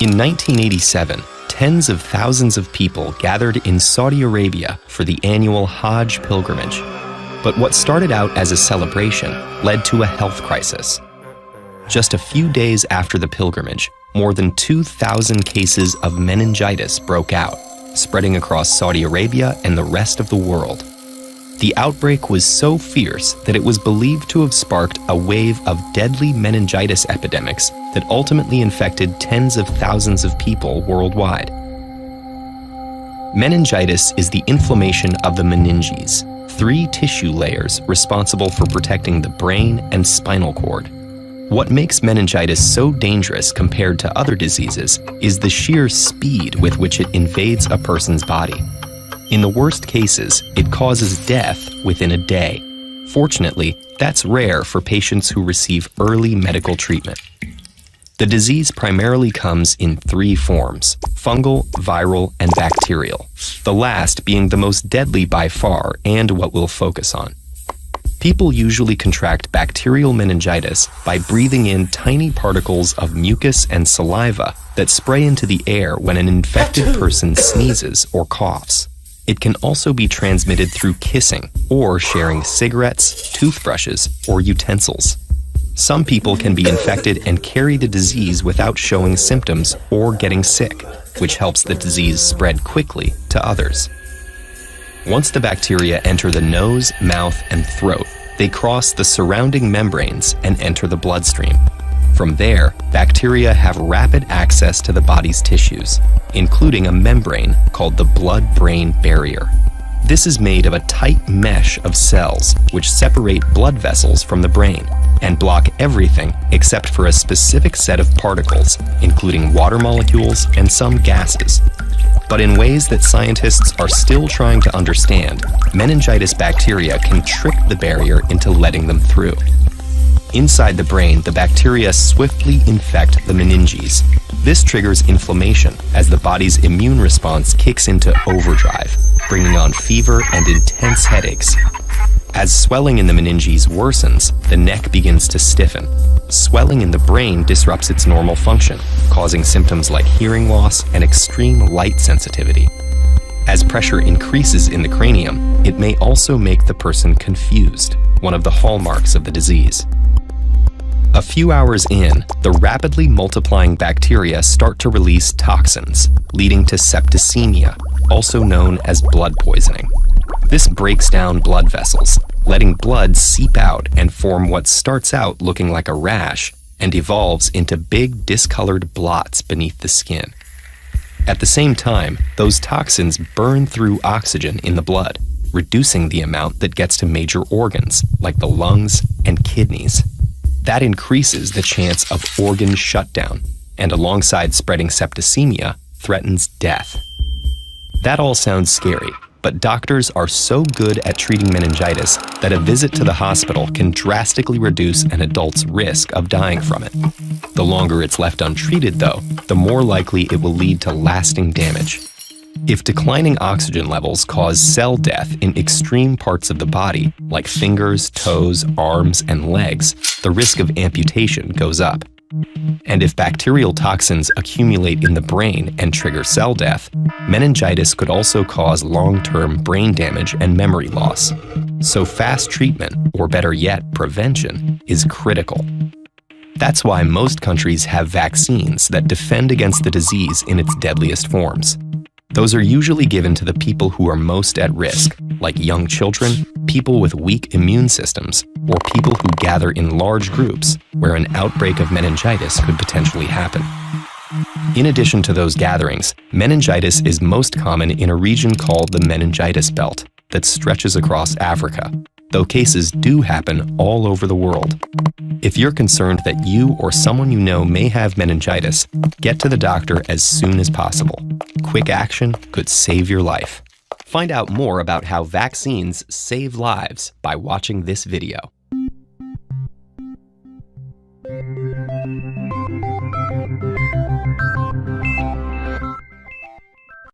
In 1987, tens of thousands of people gathered in Saudi Arabia for the annual Hajj pilgrimage. But what started out as a celebration led to a health crisis. Just a few days after the pilgrimage, more than 2,000 cases of meningitis broke out, spreading across Saudi Arabia and the rest of the world. The outbreak was so fierce that it was believed to have sparked a wave of deadly meningitis epidemics that ultimately infected tens of thousands of people worldwide. Meningitis is the inflammation of the meninges, 3 tissue layers responsible for protecting the brain and spinal cord. What makes meningitis so dangerous compared to other diseases is the sheer speed with which it invades a person's body. In the worst cases, it causes death within a day. Fortunately, that's rare for patients who receive early medical treatment. The disease primarily comes in 3 forms: fungal, viral, and bacterial, the last being the most deadly by far and what we'll focus on. People usually contract bacterial meningitis by breathing in tiny particles of mucus and saliva that spray into the air when an infected person sneezes or coughs. It can also be transmitted through kissing or sharing cigarettes, toothbrushes, or utensils. Some people can be infected and carry the disease without showing symptoms or getting sick, which helps the disease spread quickly to others. Once the bacteria enter the nose, mouth, and throat, they cross the surrounding membranes and enter the bloodstream. From there, bacteria have rapid access to the body's tissues, including a membrane called the blood-brain barrier. This is made of a tight mesh of cells which separate blood vessels from the brain and block everything except for a specific set of particles, including water molecules and some gases. But in ways that scientists are still trying to understand, meningitis bacteria can trick the barrier into letting them through. Inside the brain, the bacteria swiftly infect the meninges. This triggers inflammation as the body's immune response kicks into overdrive, bringing on fever and intense headaches. As swelling in the meninges worsens, the neck begins to stiffen. Swelling in the brain disrupts its normal function, causing symptoms like hearing loss and extreme light sensitivity. As pressure increases in the cranium, it may also make the person confused, one of the hallmarks of the disease. A few hours in, the rapidly multiplying bacteria start to release toxins, leading to septicemia, also known as blood poisoning. This breaks down blood vessels, letting blood seep out and form what starts out looking like a rash and evolves into big discolored blots beneath the skin. At the same time, those toxins burn through oxygen in the blood, reducing the amount that gets to major organs like the lungs and kidneys. That increases the chance of organ shutdown, and alongside spreading septicemia, threatens death. That all sounds scary, but doctors are so good at treating meningitis that a visit to the hospital can drastically reduce an adult's risk of dying from it. The longer it's left untreated, though, the more likely it will lead to lasting damage. If declining oxygen levels cause cell death in extreme parts of the body, like fingers, toes, arms, and legs, the risk of amputation goes up. And if bacterial toxins accumulate in the brain and trigger cell death, meningitis could also cause long-term brain damage and memory loss. So fast treatment, or better yet, prevention, is critical. That's why most countries have vaccines that defend against the disease in its deadliest forms. Those are usually given to the people who are most at risk, like young children, people with weak immune systems, or people who gather in large groups where an outbreak of meningitis could potentially happen. In addition to those gatherings, meningitis is most common in a region called the meningitis belt that stretches across Africa, though cases do happen all over the world. If you're concerned that you or someone you know may have meningitis, get to the doctor as soon as possible. Quick action could save your life. Find out more about how vaccines save lives by watching this video.